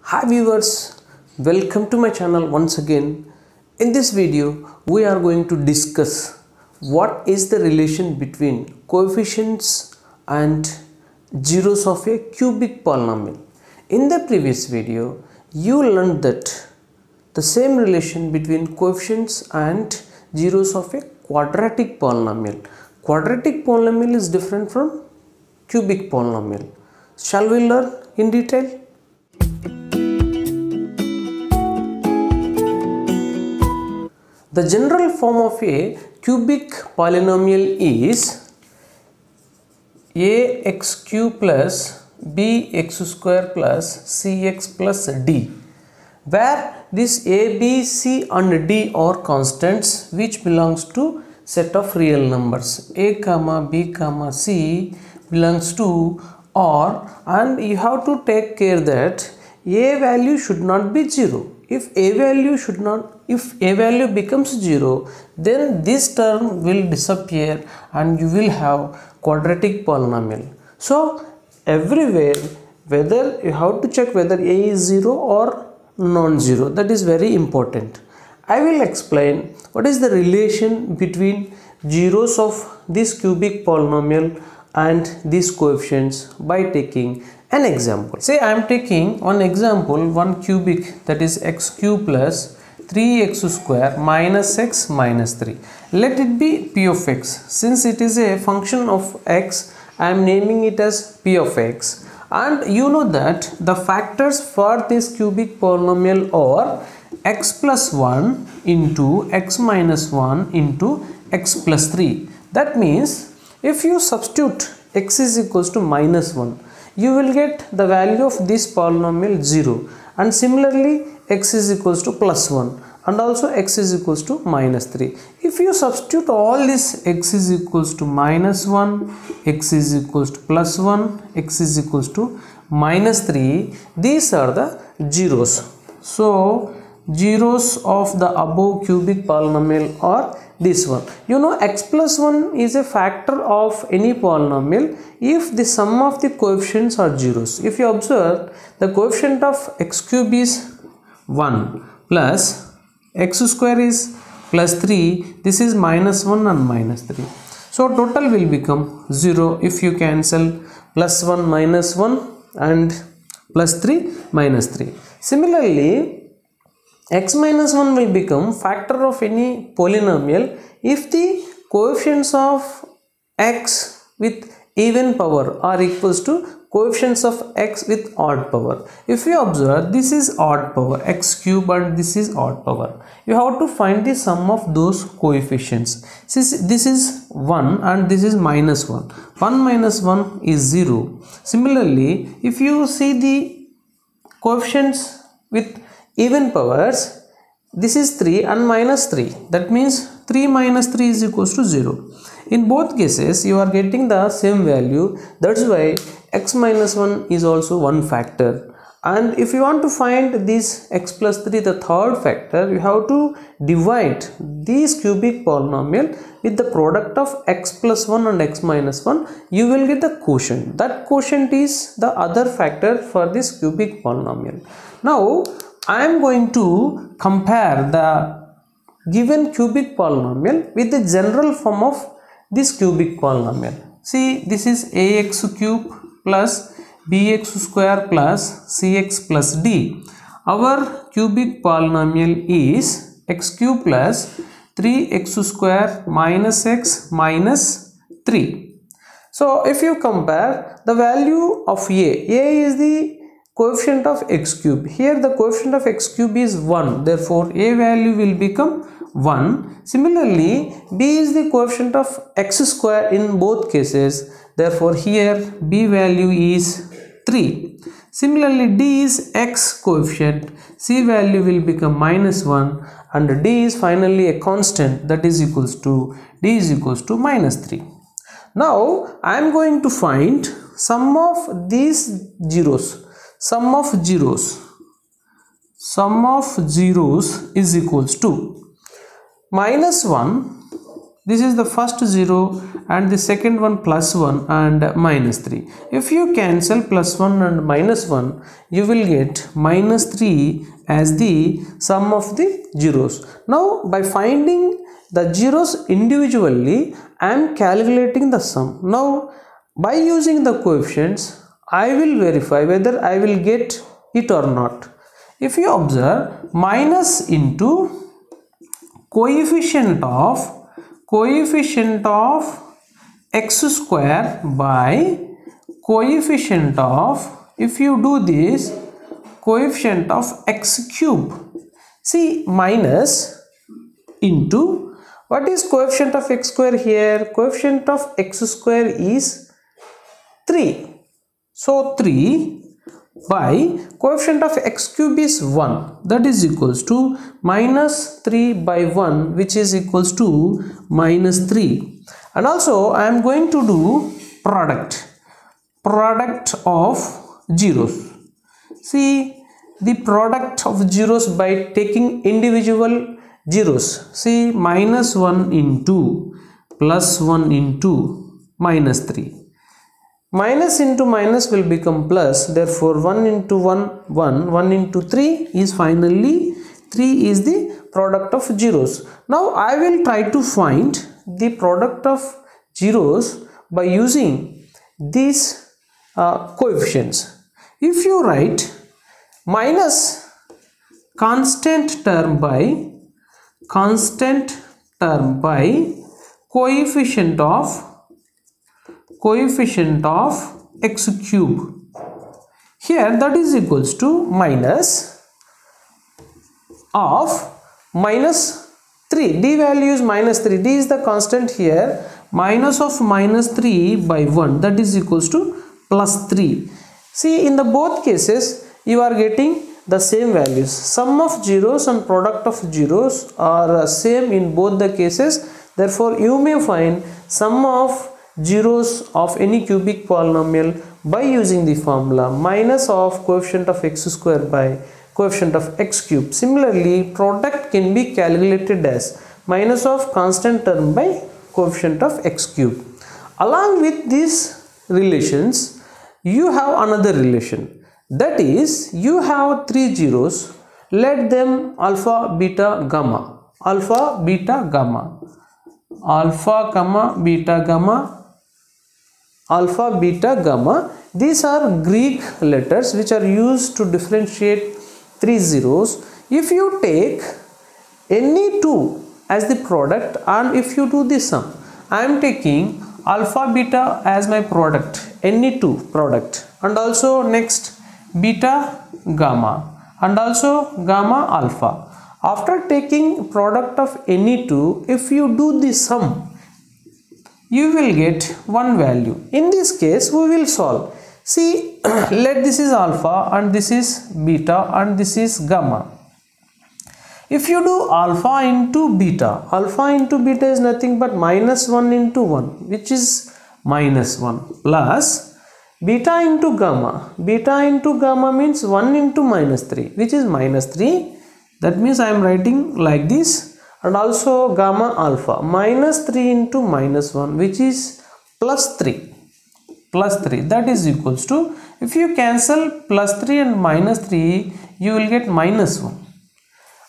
Hi viewers, welcome to my channel once again. In this video we are going to discuss what is the relation between coefficients and zeros of a cubic polynomial. In the previous video you learned that the same relation between coefficients and zeros of a quadratic polynomial. Quadratic polynomial is different from cubic polynomial. Shall we learn in detail? The general form of a cubic polynomial is ax cube plus bx square plus cx plus d, where this a, b, c and d are constants which belongs to set of real numbers. A comma b comma c belongs to R, and you have to take care that a value should not be 0. If a value becomes 0, then this term will disappear and you will have quadratic polynomial. So everywhere, whether you have to check whether a is 0 or non-zero, that is very important. I will explain what is the relation between zeros of this cubic polynomial and these coefficients by taking an example. Say I am taking one example, one cubic, that is x cube plus 3x square minus x minus 3. Let it be p of x. Since it is a function of x, I am naming it as p of x. And you know that the factors for this cubic polynomial are x plus 1 into x minus 1 into x plus 3. That means if you substitute x is equals to minus 1, you will get the value of this polynomial 0, and similarly x is equals to plus 1 and also x is equals to minus 3. If you substitute all this, x is equals to minus 1, x is equals to plus 1, x is equals to minus 3, these are the zeros. So zeros of the above cubic polynomial are this one. You know, x plus 1 is a factor of any polynomial if the sum of the coefficients are zeros. If you observe, the coefficient of x cube is 1 plus x square is plus 3, this is minus 1 and minus 3. So total will become 0 if you cancel plus 1 minus 1 and plus 3 minus 3. Similarly, x minus 1 will become factor of any polynomial if the coefficients of x with even power are equals to coefficients of x with odd power. If you observe, this is odd power, x cube, and this is odd power. You have to find the sum of those coefficients. Since this is 1 and this is minus 1, 1 minus 1 is 0. Similarly, if you see the coefficients with even powers, this is 3 and minus 3. That means 3 minus 3 is equals to 0. In both cases, you are getting the same value. That's why x minus 1 is also one factor. And if you want to find this x plus 3, the third factor, you have to divide this cubic polynomial with the product of x plus 1 and x minus 1. You will get the quotient. That quotient is the other factor for this cubic polynomial. Now, I am going to compare the given cubic polynomial with the general form of this cubic polynomial. See, this is ax cube plus bx square plus cx plus d. Our cubic polynomial is x cube plus 3x square minus x minus 3. So, if you compare the value of a is the coefficient of x cube. Here the coefficient of x cube is 1, therefore a value will become 1. Similarly, b is the coefficient of x square in both cases, therefore here b value is 3. Similarly, d is x coefficient, c value will become minus 1, and d is finally a constant, that is equals to d is equals to minus 3. Now I am going to find sum of these zeros. Sum of zeros is equals to minus 1 This is the first 0 and the second one plus 1 and minus 3. If you cancel plus 1 and minus 1, you will get minus 3 as the sum of the zeros. Now by finding the zeros individually, I am calculating the sum. Now by using the coefficients, I will verify whether I will get it or not. If you observe, minus into coefficient of x square by coefficient of, if you do this, coefficient of x cube. See, minus into, what is coefficient of x square here? Coefficient of x square is 3. So 3 by coefficient of x cube is 1, that is equals to minus 3 by 1, which is equals to minus 3. And also I am going to do product of zeros. See, the product of zeros by taking individual zeros. See, minus 1 into plus 1 into minus 3. Minus into minus will become plus, therefore 1 into 1 into 3 is finally 3 is the product of zeros. Now I will try to find the product of zeros by using these coefficients. If you write minus constant term by coefficient of x cube, here that is equals to minus of minus 3, d value is minus 3, d is the constant here, minus of minus 3 by 1, that is equals to plus 3. See, in the both cases you are getting the same values. Sum of zeros and product of zeros are same in both the cases, therefore you may find sum of zeros of any cubic polynomial by using the formula minus of coefficient of x square by coefficient of x cube. Similarly, product can be calculated as minus of constant term by coefficient of x cube. Along with these relations, you have another relation, that is, you have 3 zeros, let them alpha, beta, gamma, alpha, beta, gamma, alpha, comma, beta, gamma, alpha, beta, gamma. These are Greek letters which are used to differentiate 3 zeros. If you take any 2 as the product and if you do the sum, I am taking alpha, beta as my product, any 2 product, and also next beta, gamma, and also gamma, alpha. After taking product of any 2, if you do the sum, you will get one value. In this case, we will solve. See, let this is alpha and this is beta and this is gamma. If you do alpha into beta is nothing but minus 1 into 1, which is minus 1, plus beta into gamma means 1 into minus 3, which is minus 3. That means I am writing like this. And also gamma alpha, minus 3 into minus 1, which is plus 3, that is equals to, if you cancel plus 3 and minus 3, you will get minus 1.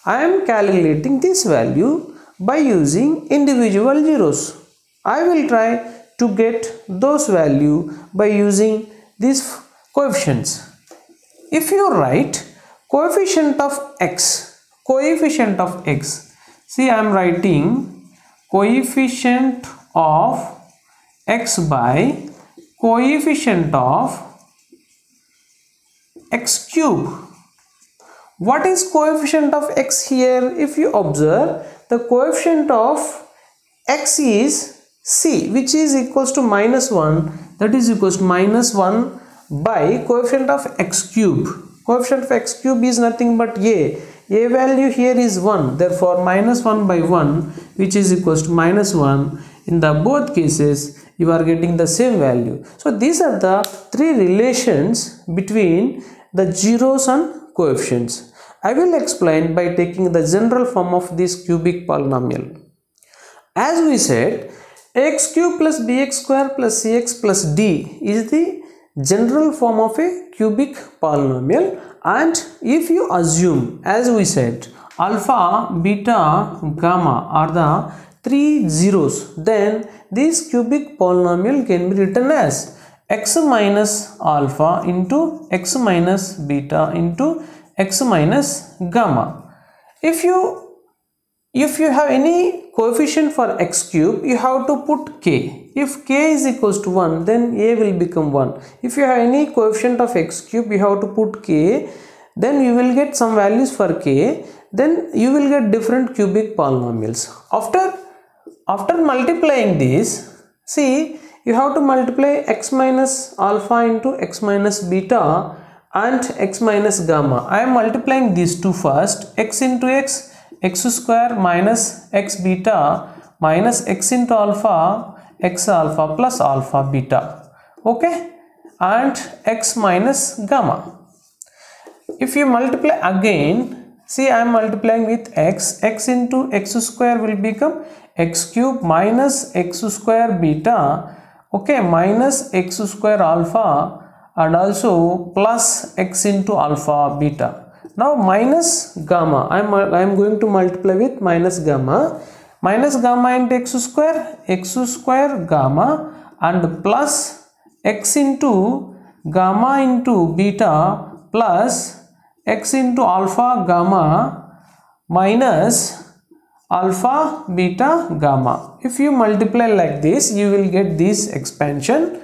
I am calculating this value by using individual zeros. I will try to get those value by using these coefficients. If you write coefficient of x, see, I am writing coefficient of x by coefficient of x cube. What is coefficient of x here? If you observe, the coefficient of x is c, which is equals to minus 1, that is equals to minus 1 by coefficient of x cube. Coefficient of x cube is nothing but a value here is 1, therefore minus 1 by 1, which is equals to minus 1. In the both cases, you are getting the same value. So these are the 3 relations between the zeros and coefficients. I will explain by taking the general form of this cubic polynomial. As we said, ax cube plus bx square plus cx plus d is the general form of a cubic polynomial, and if you assume, as we said, alpha, beta, gamma are the three zeros, then this cubic polynomial can be written as x minus alpha into x minus beta into x minus gamma. If you have any coefficient for x cube, you have to put k. If k is equals to 1, then a will become 1. If you have any coefficient of x cube, you have to put k, then you will get some values for k, then you will get different cubic polynomials. After multiplying this, see, you have to multiply x minus alpha into x minus beta and x minus gamma. I am multiplying these two first. X into x, x square minus x beta minus x into alpha, x alpha plus alpha beta, okay, and x minus gamma. If you multiply again, see, I am multiplying with x into x square will become x cube minus x square beta, okay, minus x square alpha and also plus x into alpha beta. Now minus gamma, I am going to multiply with minus gamma into x square gamma and plus x into gamma into beta plus x into alpha gamma minus alpha beta gamma. If you multiply like this, you will get this expansion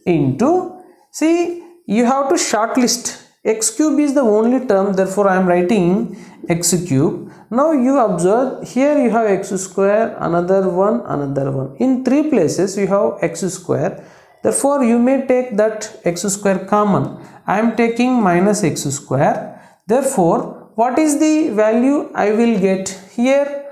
into, see, you have to shortlist. X cube is the only term, therefore I am writing x cube. Now you observe, here you have x square, another one. In three places you have x square, therefore you may take that x square common. I am taking minus x square, therefore what is the value I will get? Here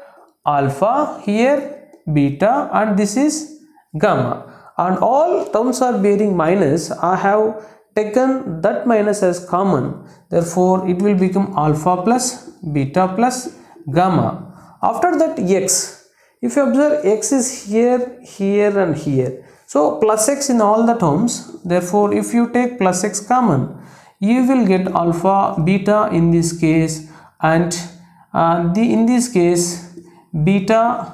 alpha, here beta, and this is gamma, and all terms are bearing minus. I have taken that minus as common, therefore it will become alpha plus beta plus gamma. After that x, if you observe, x is here, here and here, so plus x in all the terms, therefore if you take plus x common, you will get alpha beta in this case, and in this case beta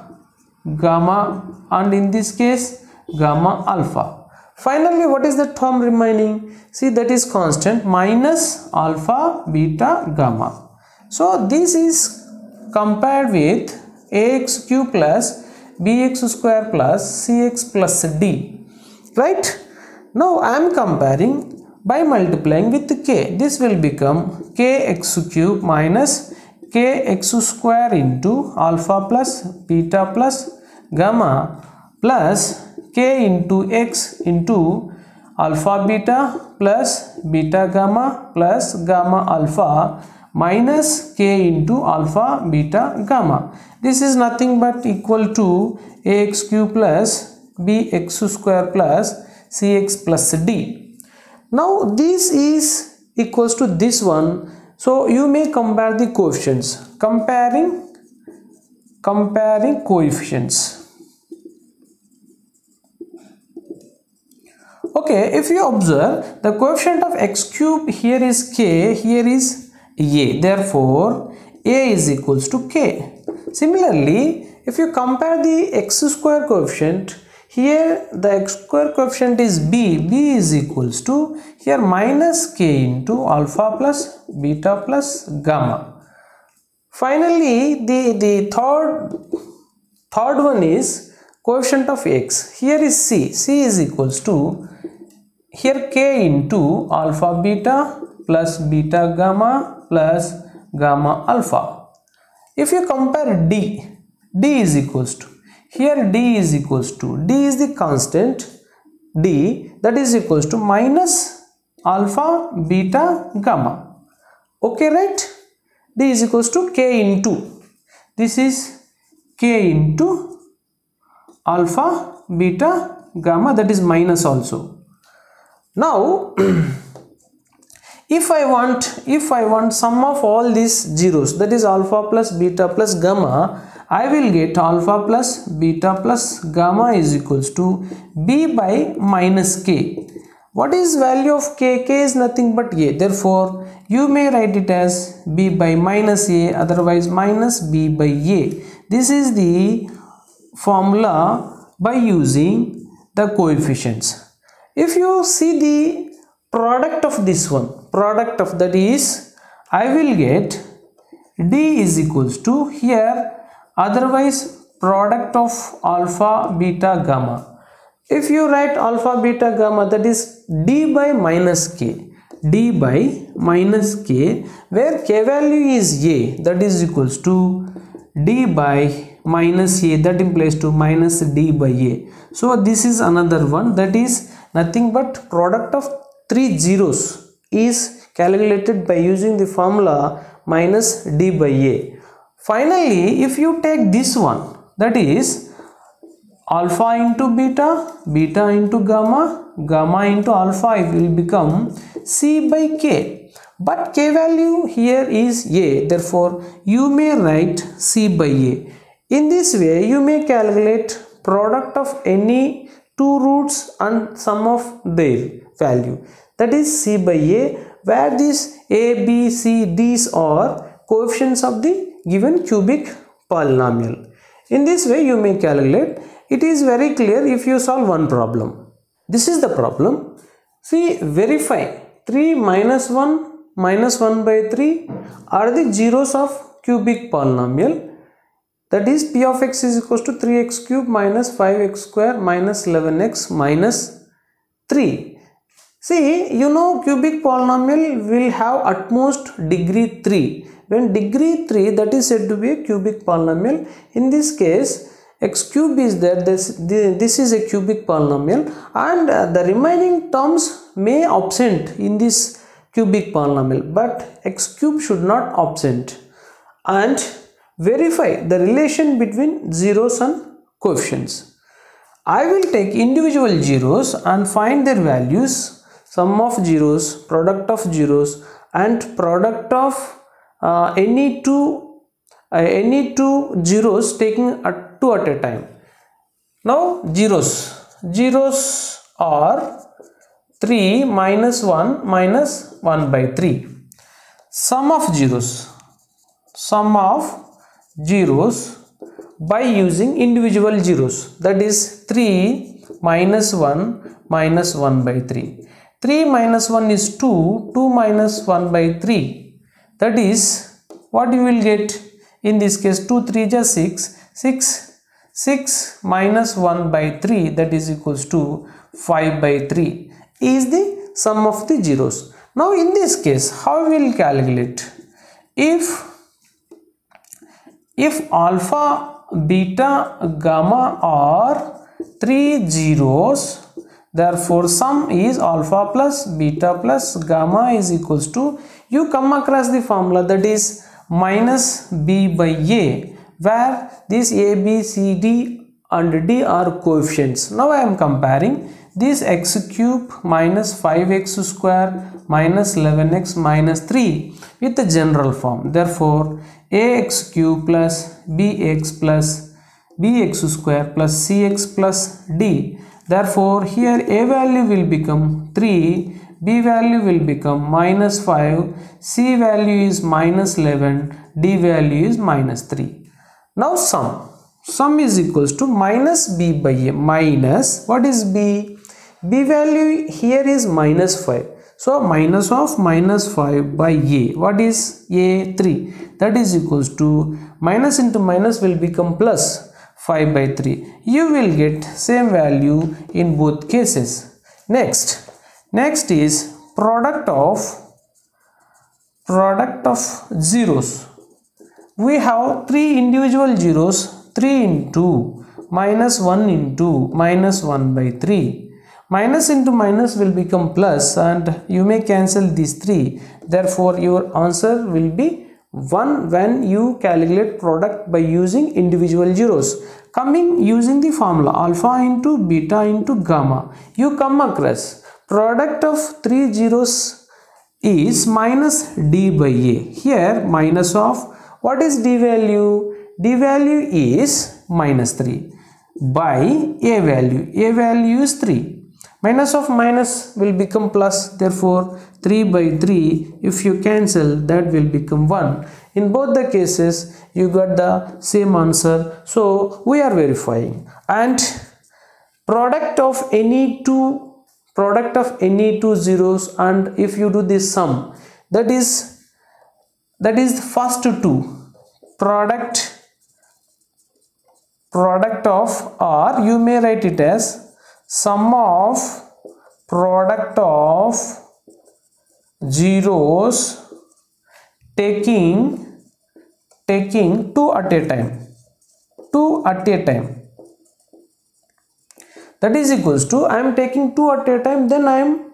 gamma, and in this case gamma alpha. Finally, what is the term remaining? See, that is constant, minus alpha beta gamma. So this is compared with ax cube plus bx square plus cx plus d, right? Now I am comparing by multiplying with k. This will become kx cube minus kx square into alpha plus beta plus gamma plus k into x into alpha beta plus beta gamma plus gamma alpha minus k into alpha beta gamma. This is nothing but equal to ax cube plus bx square plus cx plus d. Now this is equals to this one, so you may compare the coefficients. Comparing coefficients. Okay, if you observe, the coefficient of x cube here is k, here is a, therefore a is equals to k. Similarly, if you compare the x square coefficient, here the x square coefficient is b is equals to here minus k into alpha plus beta plus gamma. Finally, the third one is coefficient of x. Here is c is equals to here k into alpha beta plus beta gamma plus gamma alpha. If you compare d is equals to, here d is equals to, d is the constant d, that is equals to minus alpha beta gamma, okay, right? D is equals to k into, this is k into alpha beta gamma, that is minus also. Now If I want sum of all these zeros, that is alpha plus beta plus gamma, I will get alpha plus beta plus gamma is equals to b by minus k. What is value of k? K is nothing but a. Therefore, you may write it as b by minus a, otherwise minus b by a. This is the formula by using the coefficients. If you see the product of this one, product of that is, I will get d is equals to here, otherwise product of alpha beta gamma. If you write alpha beta gamma, that is d by minus k, d by minus k, where k value is a, that is equals to d by minus a, that implies to minus d by a. So this is another one, that is nothing but product of three zeros is calculated by using the formula minus d by a. Finally, if you take this one, that is alpha into beta, beta into gamma, gamma into alpha, it will become c by k. But k value here is a, therefore you may write c by a. In this way, you may calculate product of any two roots and sum of their value, that is c by a, where these a, b, c, these are coefficients of the given cubic polynomial. In this way, you may calculate. It is very clear if you solve one problem. This is the problem. See, verify 3 minus 1 minus 1 by 3 are the zeros of cubic polynomial. That is p of x is equals to 3x cube minus 5x square minus 11x minus 3. See, you know cubic polynomial will have at most degree 3. When degree 3, that is said to be a cubic polynomial. In this case, x cube is there, this is a cubic polynomial, and the remaining terms may absent in this cubic polynomial, but x cube should not absent. And verify the relation between zeros and coefficients. I will take individual zeros and find their values, sum of zeros, product of zeros, and product of any two zeros taking two at a time. Now zeros are 3 minus 1 minus 1 by 3. Sum of zeros by using individual zeros, that is 3 minus 1 minus 1 by 3. 3 minus 1 is 2, 2 minus 1 by 3. That is what you will get in this case, 2 3 is 6, 6 minus 1 by 3, that is equals to 5 by 3 is the sum of the zeros. Now in this case, how we will calculate? If alpha, beta, gamma are three zeros, therefore sum is alpha plus beta plus gamma is equals to, you come across the formula, that is minus b by a, where these a, b, c, d and d are coefficients. Now I am comparing this x cube minus 5x square minus 11x minus 3 with the general form. Therefore ax cube plus bx square plus cx plus d. Therefore here a value will become 3, b value will become minus 5, c value is minus 11, d value is minus 3. Now sum is equals to minus b by a, minus, what is b? B value here is minus 5. So minus of minus 5 by a, what is a? 3. That is equals to, minus into minus will become plus 5 by 3. You will get same value in both cases. Next is product of zeros. We have three individual zeros, 3 into minus 1 into minus 1 by 3. Minus into minus will become plus, and you may cancel these 3. Therefore your answer will be 1 when you calculate product by using individual zeros. Coming using the formula alpha into beta into gamma, you come across product of three zeros is minus d by a. Here minus of what is d value? D value is minus 3 by a value. A value is 3. Minus of minus will become plus, therefore 3 by 3, if you cancel, that will become 1. In both the cases you got the same answer, so we are verifying. And product of any two zeros, and if you do this sum, that is the first two, product of, or you may write it as sum of product of zeros taking two at a time, that is equals to, I am taking 2 at a time, then I am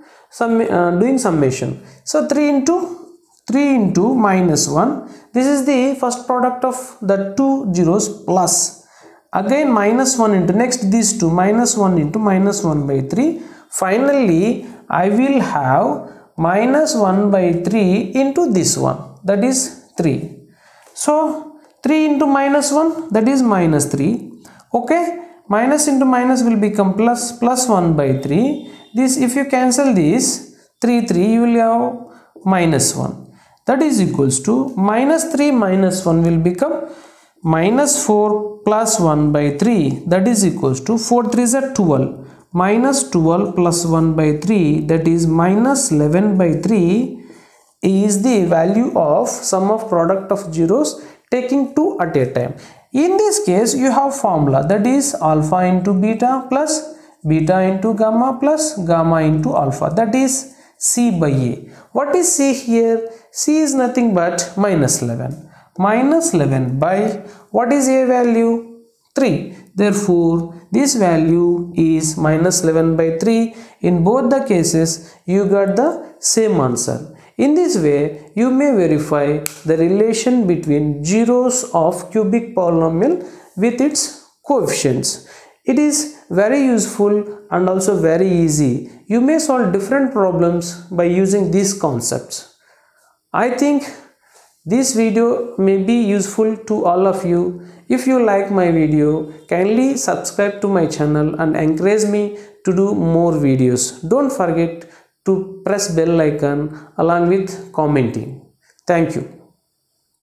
doing summation. So 3 into minus 1, this is the first product of the two zeros, plus again minus 1 into, next these two, minus 1 into minus 1 by 3. Finally I will have minus 1 by 3 into this one, that is 3. So 3 into minus 1, that is minus 3. Okay, minus into minus will become plus, plus 1 by 3. This, if you cancel this 3, you will have minus 1, that is equals to minus 3 minus 1 will become minus 4 plus 1 by 3, that is equals to 4 3s are 12, minus 12 plus 1 by 3, that is minus 11 by 3 is the value of sum of product of zeros taking two at a time. In this case you have formula, that is alpha into beta plus beta into gamma plus gamma into alpha, that is C by A. What is C here? C is nothing but minus 11. Minus 11 by, what is A value? 3. Therefore this value is minus 11 by 3. In both the cases you got the same answer. In this way you may verify the relation between zeros of cubic polynomial with its coefficients. It is very useful and also very easy. You may solve different problems by using these concepts. I think this video may be useful to all of you. If you like my video, kindly subscribe to my channel and encourage me to do more videos. Don't forget to press bell icon along with commenting. Thank you.